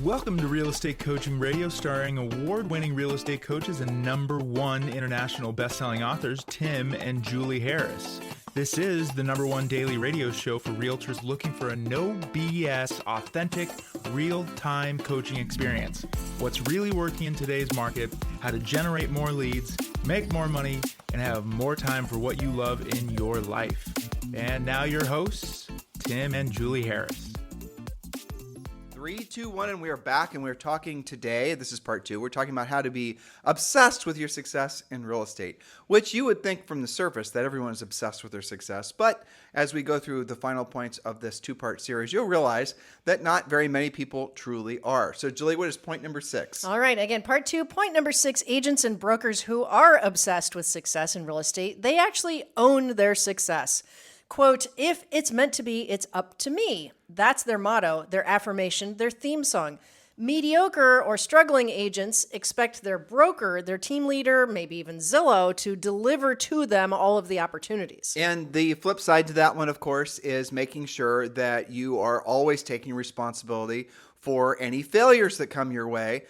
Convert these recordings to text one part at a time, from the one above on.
Welcome to Real Estate Coaching Radio, starring award-winning real estate coaches and #1 international best-selling authors, Tim and Julie Harris. This is the #1 daily radio show for realtors looking for a no BS, authentic, real-time coaching experience. What's really working in today's market, how to generate more leads, make more money, and have more time for what you love in your life. And now your hosts, Tim and Julie Harris. 3, 2, 1, and we are back, and we're talking today, this is part 2, we're talking about how to be obsessed with your success in real estate, which you would think from the surface that everyone is obsessed with their success, but as we go through the final points of this 2-part series, you'll realize that not very many people truly are. So Julie, what is point number 6? All right, again, part 2, point number 6, agents and brokers who are obsessed with success in real estate, they actually own their success. Quote, if it's meant to be, it's up to me. That's their motto, their affirmation, their theme song. Mediocre or struggling agents expect their broker, their team leader, maybe even Zillow, to deliver to them all of the opportunities. And the flip side to that one, of course, is making sure that you are always taking responsibility for any failures that come your way.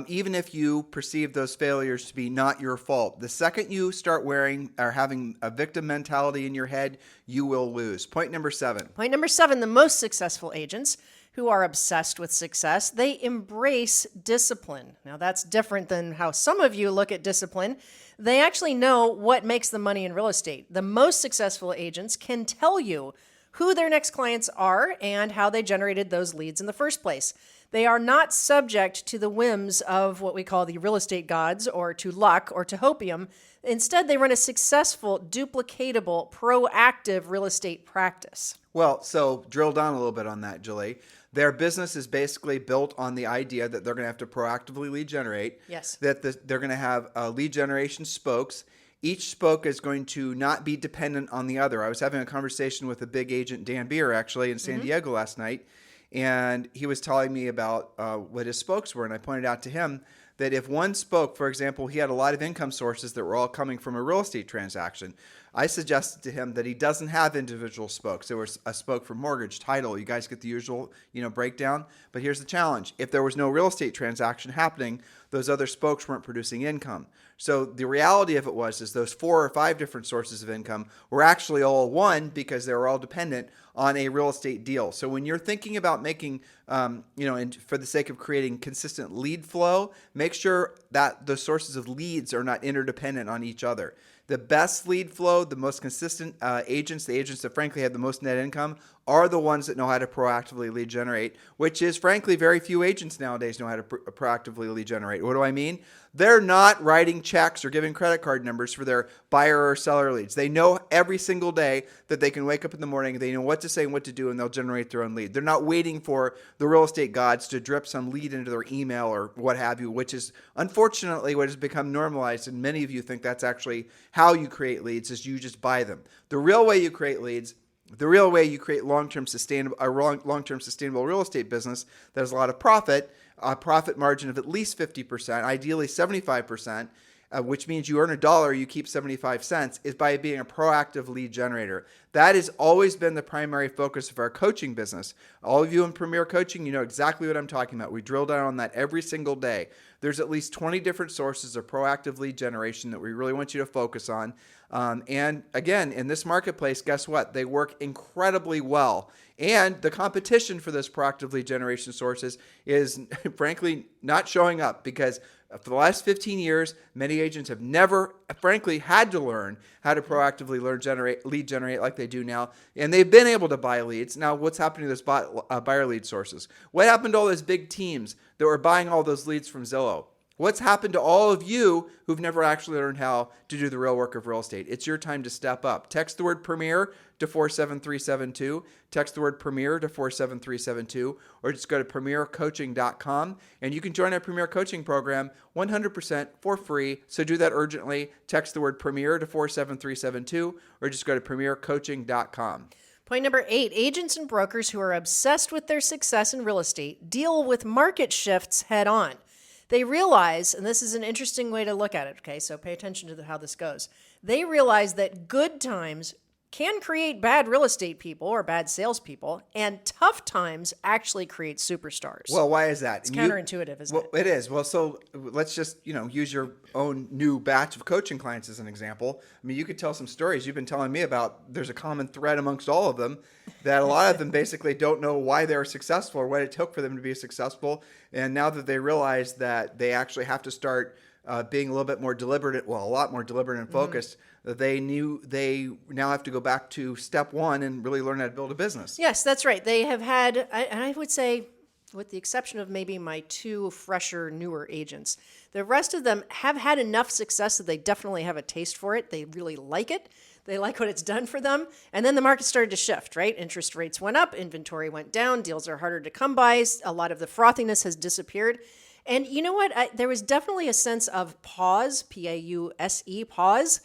Even if you perceive those failures to be not your fault. The second you start wearing or having a victim mentality in your head, you will lose. Point number 7. Point number 7, the most successful agents who are obsessed with success, they embrace discipline. Now that's different than how some of you look at discipline. They actually know what makes the money in real estate. The most successful agents can tell you who their next clients are and how they generated those leads in the first place. They are not subject to the whims of what we call the real estate gods or to luck or to hopium. Instead, they run a successful, duplicatable, proactive real estate practice. Well, so drill down a little bit on that, Julie. Their business is basically built on the idea that they're going to have to proactively lead generate. Yes. That they're going to have lead generation spokes. Each spoke is going to not be dependent on the other. I was having a conversation with a big agent, Dan Beer, actually, in San Diego last night. And he was telling me about what his spokes were. And I pointed out to him that if one spoke, for example, he had a lot of income sources that were all coming from a real estate transaction. I suggested to him that he doesn't have individual spokes. There was a spoke for mortgage, title. You guys get the usual, breakdown. But here's the challenge. If there was no real estate transaction happening, those other spokes weren't producing income. So the reality of it is those 4 or 5 different sources of income were actually all one because they were all dependent on a real estate deal. So when you're thinking about making, and for the sake of creating consistent lead flow, make sure that the sources of leads are not interdependent on each other. The best lead flow, the most consistent agents, the agents that frankly have the most net income, are the ones that know how to proactively lead generate, which is frankly very few agents nowadays know how to proactively lead generate. What do I mean? They're not writing checks or giving credit card numbers for their buyer or seller leads. They know every single day that they can wake up in the morning, they know what to say and what to do, and they'll generate their own lead. They're not waiting for the real estate gods to drip some lead into their email or what have you, which is unfortunately what has become normalized, and many of you think that's actually how you create leads, is you just buy them. The real way you create leads, the real way you create long-term sustainable real estate business that has a lot of profit, a profit margin of at least 50%, ideally 75%, which means you earn $1, you keep 75 cents, is by being a proactive lead generator. That has always been the primary focus of our coaching business. All of you in Premier Coaching, you know exactly what I'm talking about. We drill down on that every single day. There's at least 20 different sources of proactive lead generation that we really want you to focus on. And again, in this marketplace, guess what? They work incredibly well. And the competition for those proactive lead generation sources is frankly not showing up because for the last 15 years, many agents have never, frankly, had to learn how to proactively lead generate like they do now. And they've been able to buy leads. Now, what's happening to those buyer lead sources? What happened to all those big teams that were buying all those leads from Zillow? What's happened to all of you who've never actually learned how to do the real work of real estate? It's your time to step up. Text the word Premier to 47372. Text the word Premier to 47372, or just go to premiercoaching.com and you can join our Premier Coaching program 100% for free. So do that urgently. Text the word Premier to 47372, or just go to premiercoaching.com. Point number 8, agents and brokers who are obsessed with their success in real estate deal with market shifts head on. They realize, and this is an interesting way to look at it, okay, so pay attention to how this goes. They realize that good times can create bad real estate people or bad salespeople, and tough times actually create superstars. Well, why is that? It's counterintuitive, isn't it? It is. Well, so let's just, use your own new batch of coaching clients as an example. I mean, you could tell some stories you've been telling me about. There's a common thread amongst all of them that a lot of them basically don't know why they're successful or what it took for them to be successful. And now that they realize that they actually have to start being a little bit more deliberate, a lot more deliberate and focused, they now have to go back to step one and really learn how to build a business. Yes, that's right. They have had, and I would say, with the exception of maybe my two fresher, newer agents, the rest of them have had enough success that they definitely have a taste for it. They really like it. They like what it's done for them. And then the market started to shift, right? Interest rates went up, inventory went down, deals are harder to come by, a lot of the frothiness has disappeared. And you know what? There was definitely a sense of pause, P-A-U-S-E, pause,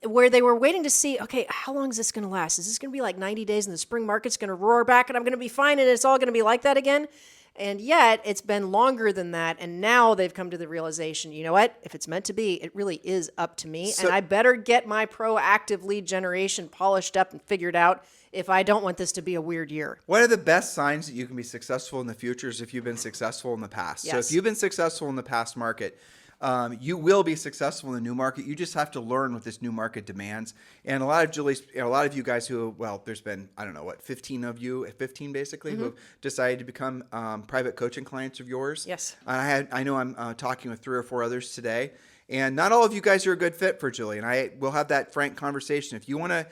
where they were waiting to see, okay, how long is this going to last? Is this going to be like 90 days and the spring market's going to roar back and I'm going to be fine and it's all going to be like that again? And yet it's been longer than that. And now they've come to the realization, you know what? If it's meant to be, it really is up to me. And I better get my proactive lead generation polished up and figured out if I don't want this to be a weird year. What are the best signs that you can be successful in the future is if you've been successful in the past? Yes. So if you've been successful in the past market, you will be successful in the new market. You just have to learn what this new market demands. And a lot of you guys who, there's been, 15 of you, 15 basically, who have decided to become private coaching clients of yours. Yes. I know I'm talking with 3 or 4 others today. And not all of you guys are a good fit for Julie. And I will have that frank conversation. If you want to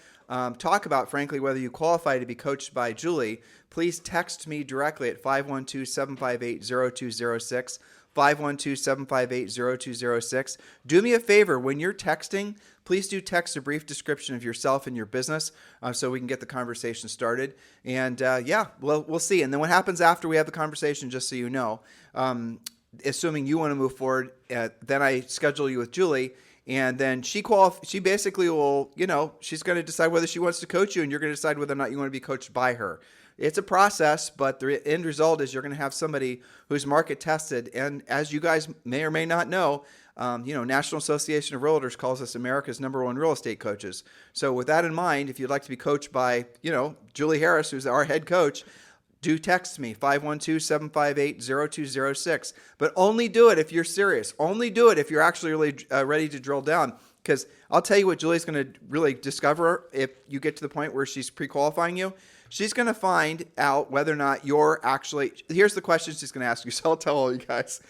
talk about, frankly, whether you qualify to be coached by Julie, please text me directly at 512-758-0206. 512-758-0206. Do me a favor, when you're texting, please do text a brief description of yourself and your business so we can get the conversation started. And we'll see. And then what happens after we have the conversation, just so you know, assuming you want to move forward, then I schedule you with Julie. And then she basically will, she's going to decide whether she wants to coach you and you're going to decide whether or not you want to be coached by her. It's a process, but the end result is you're going to have somebody who's market tested. And as you guys may or may not know, National Association of Realtors calls us America's #1 real estate coaches. So with that in mind, if you'd like to be coached by, Julie Harris, who's our head coach, do text me, 512-758-0206. But only do it if you're serious. Only do it if you're actually really ready to drill down. Because I'll tell you what Julie's going to really discover if you get to the point where she's pre-qualifying you. She's going to find out whether or not you're actually, here's the question she's going to ask you. So I'll tell all you guys.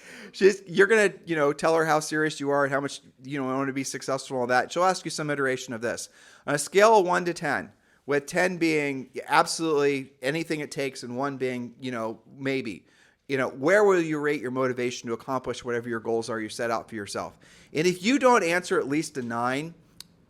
You're going to, tell her how serious you are and how much, want to be successful and all that. She'll ask you some iteration of this. On a scale of 1 to 10, with 10 being absolutely anything it takes and 1 being, maybe, where will you rate your motivation to accomplish whatever your goals are you set out for yourself? And if you don't answer at least a 9,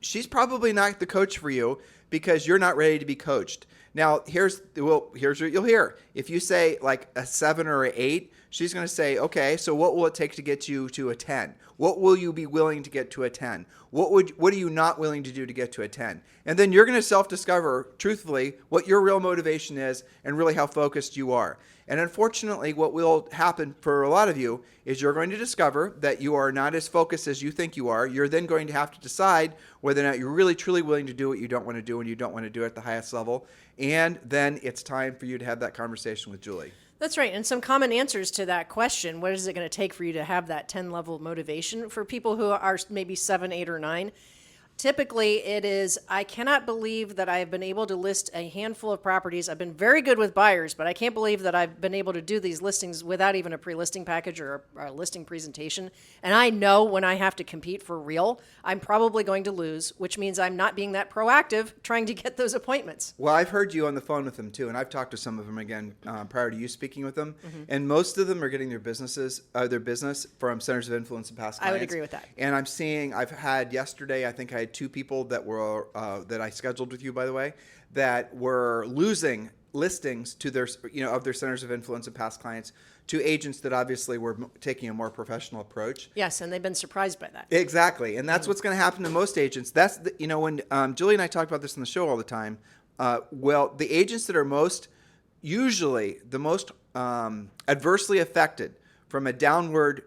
she's probably not the coach for you because you're not ready to be coached. Now, here's what you'll hear. If you say like a 7 or an 8, she's going to say, okay, so what will it take to get you to a 10? What will you be willing to get to a 10? What are you not willing to do to get to a 10? And then you're going to self-discover, truthfully, what your real motivation is and really how focused you are. And unfortunately, what will happen for a lot of you is you're going to discover that you are not as focused as you think you are. You're then going to have to decide whether or not you're really, truly willing to do what you don't want to do and you don't want to do it at the highest level. And then it's time for you to have that conversation with Julie. That's right. And some common answers to that question, what is it going to take for you to have that 10 level motivation for people who are maybe 7, 8, or 9? Typically, it is, I cannot believe that I have been able to list a handful of properties. I've been very good with buyers, but I can't believe that I've been able to do these listings without even a pre-listing package or a listing presentation. And I know when I have to compete for real, I'm probably going to lose, which means I'm not being that proactive trying to get those appointments. Well, I've heard you on the phone with them too, and I've talked to some of them again prior to you speaking with them. And most of them are getting their business from centers of influence and past clients. I would agree with that. And I've had yesterday, I think I had 2 people that were that I scheduled with you, by the way, that were losing listings to their of their centers of influence and past clients to agents that obviously were taking a more professional approach. Yes, and they've been surprised by that. Exactly, and that's what's going to happen to most agents. That's when Julie and I talk about this on the show all the time. The agents that are usually the most adversely affected from a downward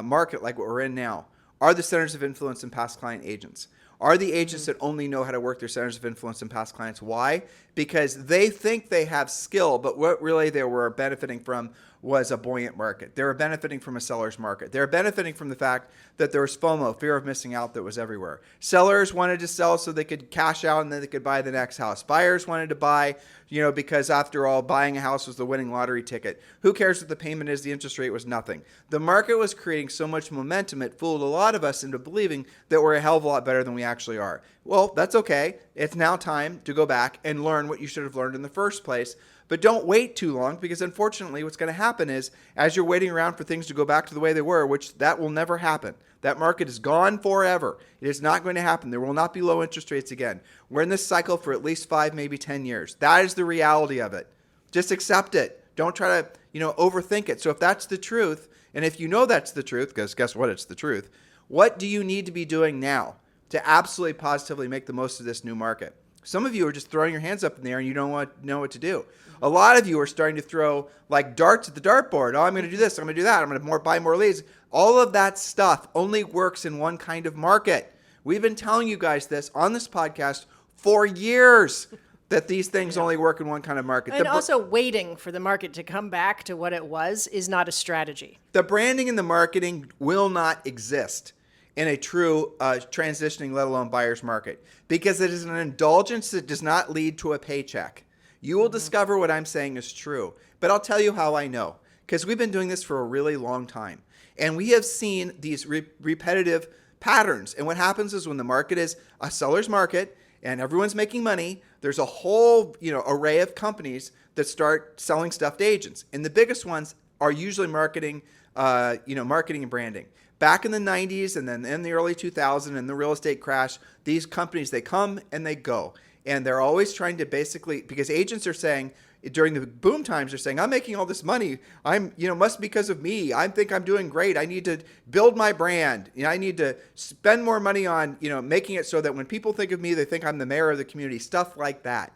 market like what we're in now are the centers of influence and past client agents. are the agents that only know how to work their centers of influence and past clients. Why? Because they think they have skill, but what really they were benefiting from was a buoyant market. They were benefiting from a seller's market. They were benefiting from the fact that there was FOMO, fear of missing out, that was everywhere. Sellers wanted to sell so they could cash out and then they could buy the next house. Buyers wanted to buy, because after all, buying a house was the winning lottery ticket. Who cares what the payment is? The interest rate was nothing. The market was creating so much momentum, it fooled a lot of us into believing that we're a hell of a lot better than we actually are. Well, that's okay. It's now time to go back and learn what you should have learned in the first place. But don't wait too long, because unfortunately what's going to happen is, as you're waiting around for things to go back to the way they were, which that will never happen. That market is gone forever. It is not going to happen. There will not be low interest rates again. We're in this cycle for at least 5, maybe 10 years. That is the reality of it. Just accept it. Don't try to, overthink it. So if that's the truth, and if you know that's the truth, because guess what? It's the truth. What do you need to be doing now to absolutely positively make the most of this new market? Some of you are just throwing your hands up in the air and you don't know what to do. A lot of you are starting to throw like darts at the dartboard. Oh, I'm going to do this. I'm going to do that. I'm going to buy more leads. All of that stuff only works in one kind of market. We've been telling you guys this on this podcast for years, that these things only work in one kind of market. And also waiting for the market to come back to what it was is not a strategy. The branding and the marketing will not exist in a true transitioning, let alone buyer's market, because it is an indulgence that does not lead to a paycheck. You will discover what I'm saying is true, but I'll tell you how I know, because we've been doing this for a really long time, and we have seen these repetitive patterns. And what happens is, when the market is a seller's market and everyone's making money, there's a whole array of companies that start selling stuff to agents, and the biggest ones are usually marketing and branding. Back in the 90s and then in the early 2000s and the real estate crash, these companies, they come and they go. And they're always trying to basically, because agents are saying, during the boom times, they're saying, I'm making all this money. Must be because of me. I think I'm doing great. I need to build my brand. I need to spend more money on, making it so that when people think of me, they think I'm the mayor of the community, stuff like that.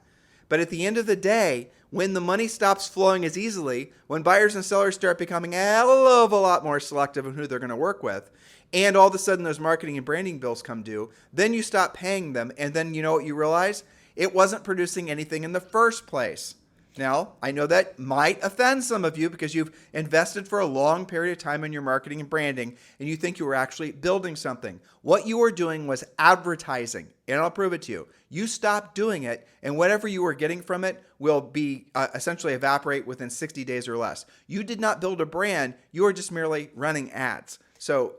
But at the end of the day, when the money stops flowing as easily, when buyers and sellers start becoming a hell of a lot more selective in who they're going to work with, and all of a sudden those marketing and branding bills come due, then you stop paying them, and then you know what you realize? It wasn't producing anything in the first place. Now, I know that might offend some of you because you've invested for a long period of time in your marketing and branding, and you think you were actually building something. What you were doing was advertising, and I'll prove it to you. You stopped doing it, and whatever you were getting from it will be essentially evaporate within 60 days or less. You did not build a brand. You were just merely running ads. So,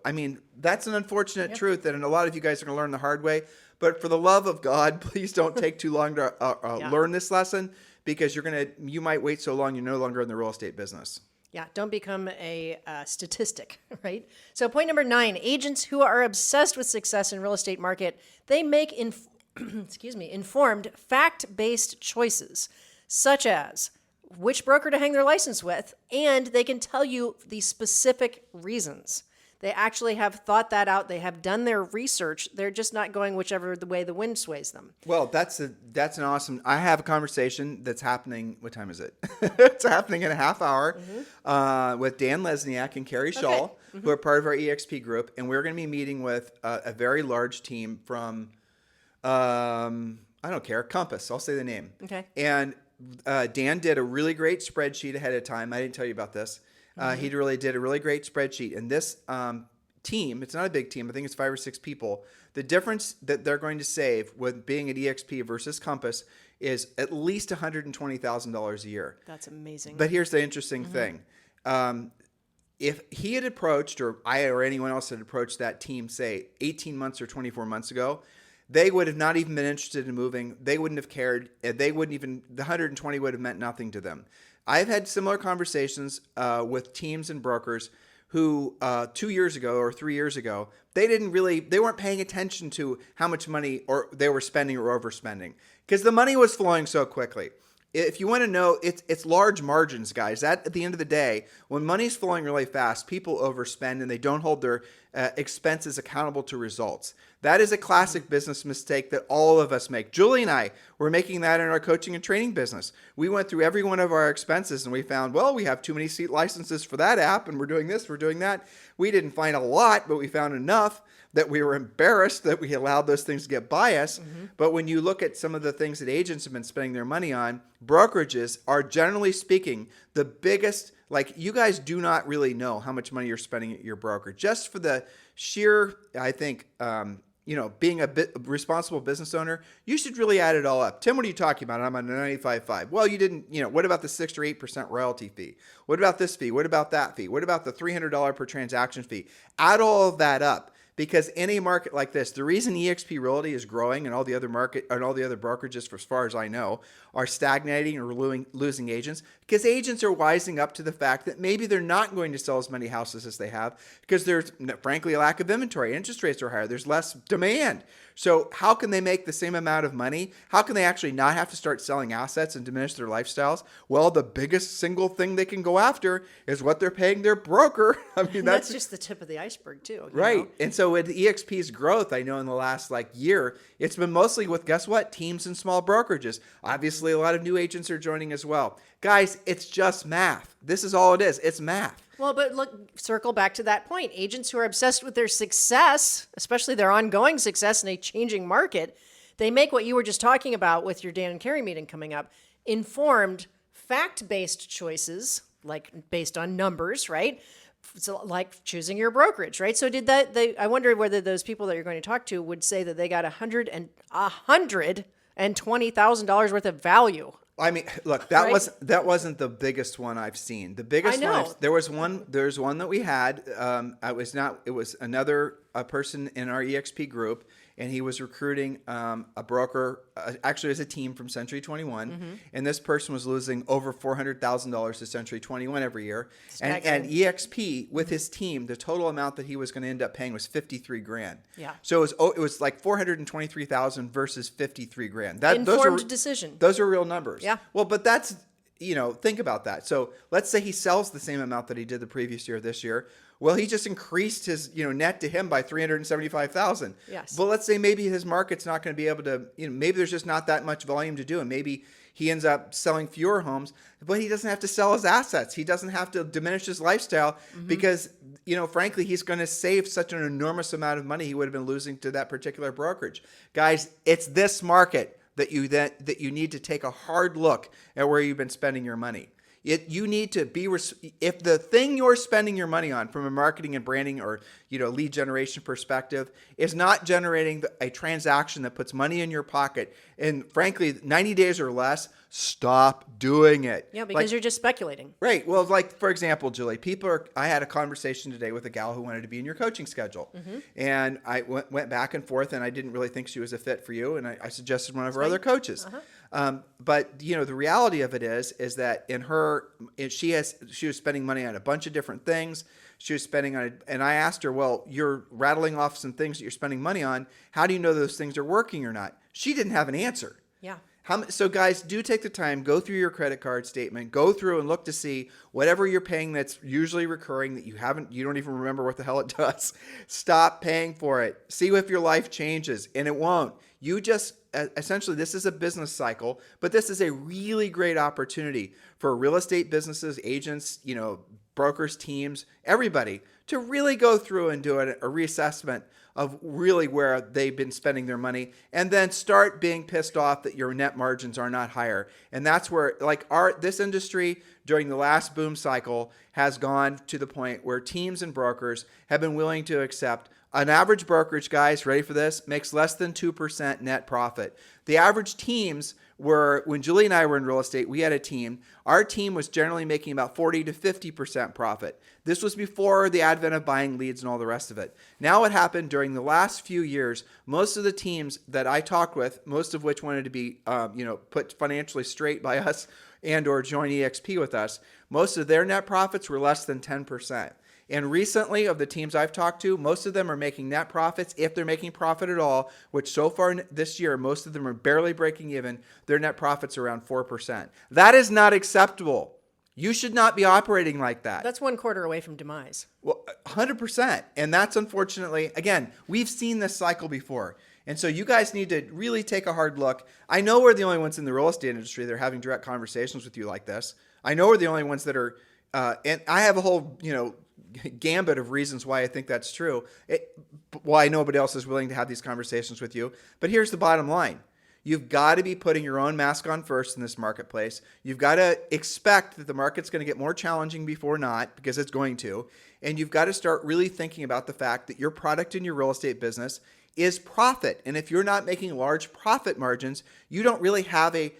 that's an unfortunate truth that a lot of you guys are going to learn the hard way. But for the love of God, please don't take too long to learn this lesson, because you might wait so long you're no longer in the real estate business. Yeah, don't become a statistic, right? So point number 9, agents who are obsessed with success in real estate market, they make informed, fact-based choices, such as which broker to hang their license with, and they can tell you the specific reasons. They actually have thought that out. They have done their research. They're just not going whichever the way the wind sways them. Well, that's an awesome. I have a conversation that's happening. What time is it? It's happening in a half hour with Dan Lesniak and Carrie Shaw, who are part of our EXP group, and we're going to be meeting with a very large team from I don't care, Compass. I'll say the name. Okay. And Dan did a really great spreadsheet ahead of time. I didn't tell you about this. He really did a really great spreadsheet. And this team, it's not a big team. I think it's 5 or 6 people. The difference that they're going to save with being at EXP versus Compass is at least $120,000 a year. That's amazing. But here's the interesting thing. If he had approached, or I or anyone else had approached that team, say, 18 months or 24 months ago, they would have not even been interested in moving. They wouldn't have cared. The 120 would have meant nothing to them. I've had similar conversations with teams and brokers who 2 years ago or 3 years ago, they weren't paying attention to how much money or they were spending or overspending, because the money was flowing so quickly. If you want to know, it's large margins, guys. At the end of the day, when money's flowing really fast, people overspend and they don't hold their expenses accountable to results. That is a classic business mistake that all of us make. Julie and I were making that in our coaching and training business. We went through every one of our expenses and we found, well, we have too many seat licenses for that app and we're doing this, we're doing that. We didn't find a lot, but we found enough that we were embarrassed that we allowed those things to get by us. But when you look at some of the things that agents have been spending their money on, brokerages are generally speaking the biggest. Like, you guys do not really know how much money you're spending at your broker. Just for the sheer, I think, being a responsible business owner, you should really add it all up. Tim, what are you talking about? I'm on a 95.5. Well, you didn't, what about the 6 or 8% royalty fee? What about this fee? What about that fee? What about the $300 per transaction fee? Add all of that up. Because in a market like this, the reason eXp Realty is growing and all the other brokerages, for as far as I know, are stagnating or losing agents, because agents are wising up to the fact that maybe they're not going to sell as many houses as they have because there's, frankly, a lack of inventory. Interest rates are higher. There's less demand. So how can they make the same amount of money? How can they actually not have to start selling assets and diminish their lifestyles? Well, the biggest single thing they can go after is what they're paying their broker. I mean, that's just the tip of the iceberg too. Right. And so with eXp's growth, I know in the last year, it's been mostly with, guess what? Teams and small brokerages. Obviously, a lot of new agents are joining as well. Guys, it's just math. This is all it is. It's math. Well, but look, circle back to that point. Agents who are obsessed with their success, especially their ongoing success in a changing market, they make what you were just talking about with your Dan and Carey meeting coming up, informed, fact-based choices, like based on numbers, right? So like choosing your brokerage, right? So I wonder whether those people that you're going to talk to would say that they got $120,000 worth of value. I mean, look, that Right? that wasn't the biggest one I've seen. The biggest I know. one, there's one that we had. It was another person in our eXp group, and he was recruiting a broker, actually as a team from Century 21, and this person was losing over $400,000 to Century 21 every year. And eXp with his team, the total amount that he was going to end up paying was $53,000. Yeah. So it was like $423,000 versus $53,000. Informed decision. Those are real numbers. Yeah. Well, but that's, think about that. So let's say he sells the same amount that he did the previous year this year. Well, he just increased his, net to him by $375,000. Yes. But let's say maybe his market's not going to be able to, maybe there's just not that much volume to do, and maybe he ends up selling fewer homes, but he doesn't have to sell his assets. He doesn't have to diminish his lifestyle because, frankly, he's going to save such an enormous amount of money he would have been losing to that particular brokerage. Guys, it's this market that you need to take a hard look at where you've been spending your money. You need to be, if the thing you're spending your money on from a marketing and branding or, lead generation perspective is not generating a transaction that puts money in your pocket, and frankly, 90 days or less, stop doing it. Yeah, because you're just speculating. Right. Well, for example, Julie, I had a conversation today with a gal who wanted to be in your coaching schedule. And I went back and forth, and I didn't really think she was a fit for you. And I suggested one of our other coaches. But the reality of it is that she was spending money on a bunch of different things. She was spending on it. And I asked her, well, you're rattling off some things that you're spending money on. How do you know those things are working or not? She didn't have an answer. Yeah. So guys, do take the time, go through your credit card statement, go through and look to see whatever you're paying that's usually recurring that you don't even remember what the hell it does. Stop paying for it. See if your life changes, and it won't. You just, essentially, this is a business cycle, but this is a really great opportunity for real estate businesses, agents, brokers, teams, everybody to really go through and do a reassessment of really where they've been spending their money, and then start being pissed off that your net margins are not higher. And that's where, this industry during the last boom cycle has gone to the point where teams and brokers have been willing to accept an average brokerage, guys, ready for this, makes less than 2% net profit. The average teams when Julie and I were in real estate, we had a team. Our team was generally making about 40 to 50% profit. This was before the advent of buying leads and all the rest of it. Now what happened during the last few years, most of the teams that I talked with, most of which wanted to be, put financially straight by us and or join eXp with us, most of their net profits were less than 10%. And recently, of the teams I've talked to, most of them are making net profits, if they're making profit at all, which so far this year, most of them are barely breaking even. Their net profits are around 4%. That is not acceptable. You should not be operating like that. That's 1 quarter away from demise. Well, 100%. And that's unfortunately, again, we've seen this cycle before. And so you guys need to really take a hard look. I know we're the only ones in the real estate industry that are having direct conversations with you like this. I know we're the only ones that are, and I have a whole, gambit of reasons why I think that's true. Why nobody else is willing to have these conversations with you. But here's the bottom line. You've got to be putting your own mask on first in this marketplace. You've got to expect that the market's going to get more challenging before not, because it's going to. And you've got to start really thinking about the fact that your product in your real estate business is profit. And if you're not making large profit margins, you don't really have a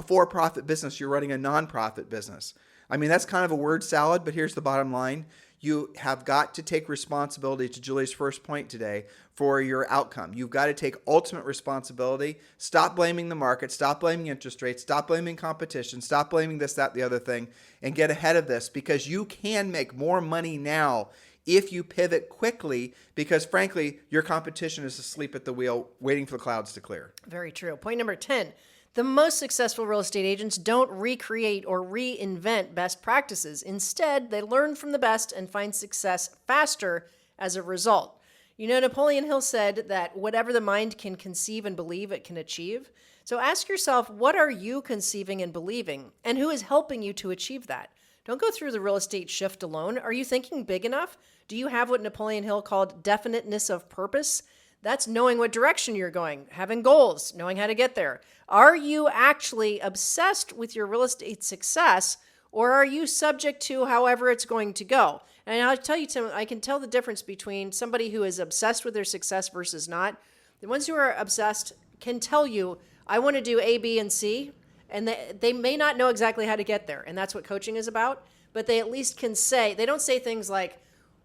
for-profit business. You're running a non-profit business. I mean, that's kind of a word salad, but here's the bottom line. You have got to take responsibility, to Julie's first point today, for your outcome. You've got to take ultimate responsibility. Stop blaming the market. Stop blaming interest rates. Stop blaming competition. Stop blaming this, that, the other thing, and get ahead of this, because you can make more money now if you pivot quickly, because frankly, your competition is asleep at the wheel waiting for the clouds to clear. Very true. Point number 10. The most successful real estate agents don't recreate or reinvent best practices. Instead, they learn from the best and find success faster as a result. Napoleon Hill said that whatever the mind can conceive and believe, it can achieve. So ask yourself, what are you conceiving and believing, and who is helping you to achieve that? Don't go through the real estate shift alone. Are you thinking big enough? Do you have what Napoleon Hill called definiteness of purpose? That's knowing what direction you're going, having goals, knowing how to get there. Are you actually obsessed with your real estate success, or are you subject to however it's going to go? And I'll tell you, Tim, I can tell the difference between somebody who is obsessed with their success versus not. The ones who are obsessed can tell you, I want to do A, B, and C, and they may not know exactly how to get there, and that's what coaching is about, but they at least can say, they don't say things like,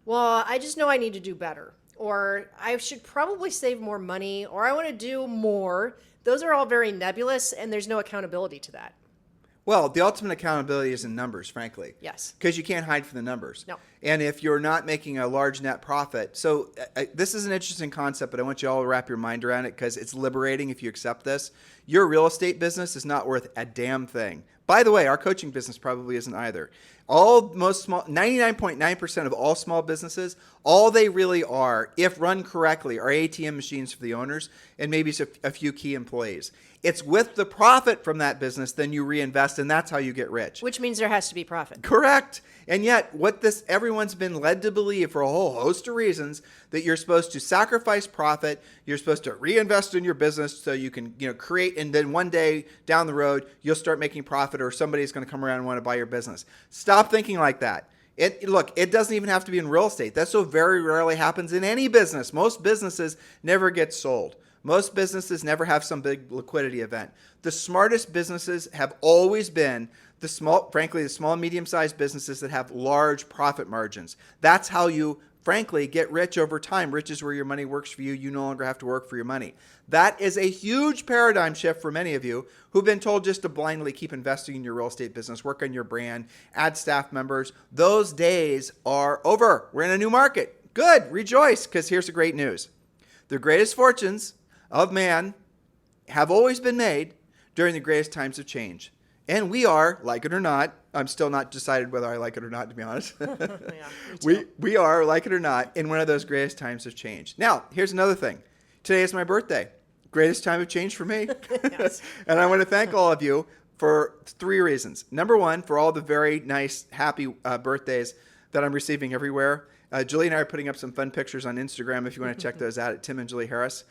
well, I just know I need to do better, or I should probably save more money, or I want to do more. Those are all very nebulous, and there's no accountability to that. Well, the ultimate accountability is in numbers, frankly. Yes. Because you can't hide from the numbers. No. And if you're not making a large net profit, so this is an interesting concept, but I want you all to wrap your mind around it because it's liberating if you accept this. Your real estate business is not worth a damn thing. By the way, our coaching business probably isn't either. 99.9% of all small businesses, all they really are, if run correctly, are ATM machines for the owners and maybe a few key employees. It's with the profit from that business, then you reinvest, and that's how you get rich. Which means there has to be profit. Correct. And yet, everyone's been led to believe for a whole host of reasons that you're supposed to sacrifice profit, you're supposed to reinvest in your business so you can, create, and then one day down the road, you'll start making profit, or somebody's going to come around and want to buy your business. Stop thinking like that. Look, it doesn't even have to be in real estate. That so very rarely happens in any business. Most businesses never get sold. Most businesses never have some big liquidity event. The smartest businesses have always been the small and medium-sized businesses that have large profit margins. That's how you, frankly, get rich over time. Rich is where your money works for you. You no longer have to work for your money. That is a huge paradigm shift for many of you who've been told just to blindly keep investing in your real estate business, work on your brand, add staff members. Those days are over. We're in a new market. Good. Rejoice, because here's the great news. The greatest fortunes of man have always been made during the greatest times of change. And we are, like it or not, I'm still not decided whether I like it or not, to be honest. Yeah, we are, like it or not, in one of those greatest times of change. Now, here's another thing. Today is my birthday. Greatest time of change for me. Yes. And I want to thank all of you for 3 reasons. Number 1, for all the very nice, happy birthdays that I'm receiving everywhere. Julie and I are putting up some fun pictures on Instagram if you want to check those out at Tim and Julie Harris.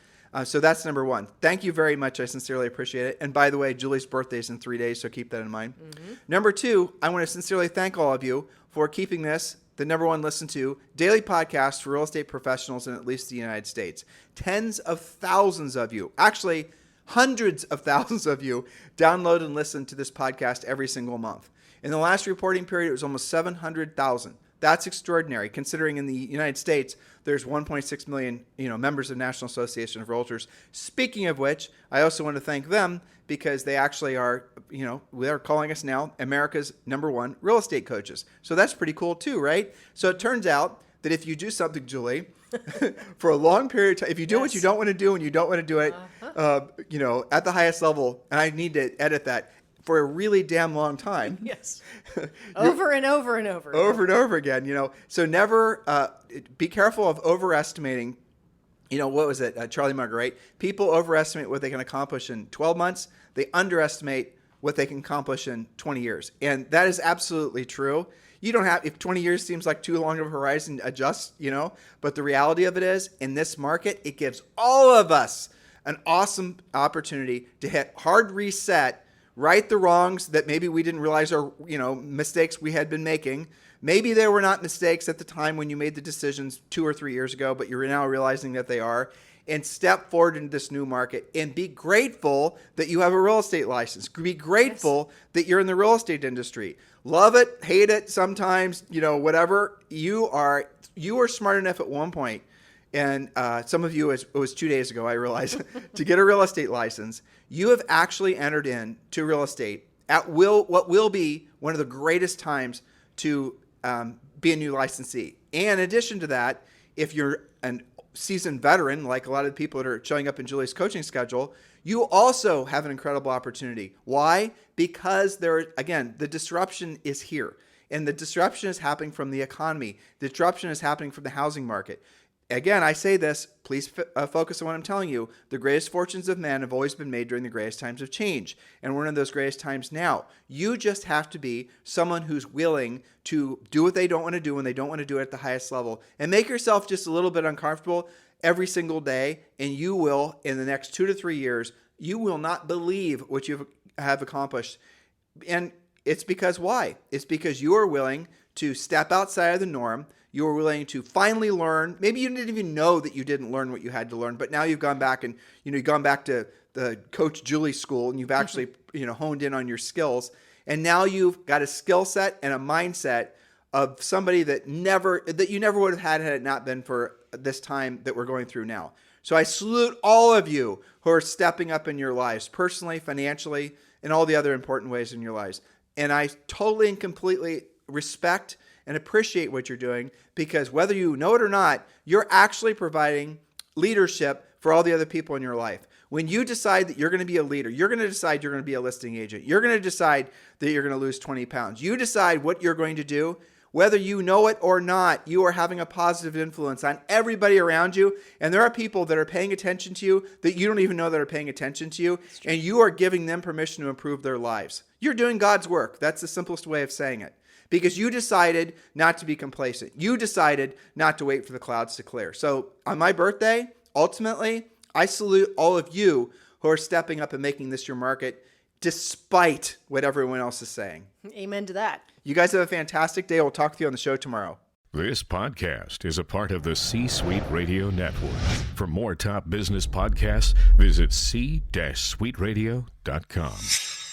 So that's number 1. Thank you very much. I sincerely appreciate it. And by the way, Julie's birthday is in 3 days, so keep that in mind. Mm-hmm. Number 2, I want to sincerely thank all of you for keeping this the number 1 listened to daily podcast for real estate professionals in at least the United States. Tens of thousands of you, actually hundreds of thousands of you, download and listen to this podcast every single month. In the last reporting period, it was almost 700,000. That's extraordinary, considering in the United States, there's 1.6 million, members of National Association of Realtors. Speaking of which, I also want to thank them because they actually are, they're calling us now America's #1 real estate coaches. So that's pretty cool too, right? So it turns out that if you do something, Julie, for a long period of time, if you do what you don't want to do and you don't want to do it, at the highest level, and I need to edit that, for a really damn long time. Yes. Over and over and over. Over and over again, So never be careful of overestimating. What was it? Charlie Munger, right? People overestimate what they can accomplish in 12 months. They underestimate what they can accomplish in 20 years. And that is absolutely true. You don't have, if 20 years seems like too long of a horizon, adjust, But the reality of it is, in this market, it gives all of us an awesome opportunity to hit hard reset, right the wrongs that maybe we didn't realize are, mistakes we had been making. Maybe they were not mistakes at the time when you made the decisions 2 or 3 years ago, but you're now realizing that they are. And step forward into this new market and be grateful that you have a real estate license. Be grateful that you're in the real estate industry. Love it, hate it sometimes, whatever. You are smart enough at one point, and some of you, it was 2 days ago, I realized, to get a real estate license. You have actually entered into real estate at what will be one of the greatest times to be a new licensee. And in addition to that, if you're an seasoned veteran, like a lot of the people that are showing up in Julie's coaching schedule, you also have an incredible opportunity. Why? Because the disruption is here. And the disruption is happening from the economy. The disruption is happening from the housing market. Again, I say this, please focus on what I'm telling you. The greatest fortunes of men have always been made during the greatest times of change. And we're in those greatest times now. You just have to be someone who's willing to do what they don't want to do when they don't want to do it at the highest level. And make yourself just a little bit uncomfortable every single day. And you will, in the next 2 to 3 years, you will not believe what you have accomplished. And it's because why? It's because you are willing to step outside of the norm. You were willing to finally learn. Maybe you didn't even know that you didn't learn what you had to learn, but now you've gone back and you've gone back to the Coach Julie school and you've actually honed in on your skills. And now you've got a skill set and a mindset of somebody that you never would have had it not been for this time that we're going through now. So I salute all of you who are stepping up in your lives, personally, financially, and all the other important ways in your lives. And I totally and completely respect and appreciate what you're doing, because whether you know it or not, you're actually providing leadership for all the other people in your life. When you decide that you're going to be a leader, you're going to decide you're going to be a listing agent. You're going to decide that you're going to lose 20 pounds. You decide what you're going to do. Whether you know it or not, you are having a positive influence on everybody around you. And there are people that are paying attention to you that you don't even know that are paying attention to you. And you are giving them permission to improve their lives. You're doing God's work. That's the simplest way of saying it. Because you decided not to be complacent. You decided not to wait for the clouds to clear. So on my birthday, ultimately, I salute all of you who are stepping up and making this your market, despite what everyone else is saying. Amen to that. You guys have a fantastic day. We'll talk to you on the show tomorrow. This podcast is a part of the C-Suite Radio Network. For more top business podcasts, visit c-suiteradio.com.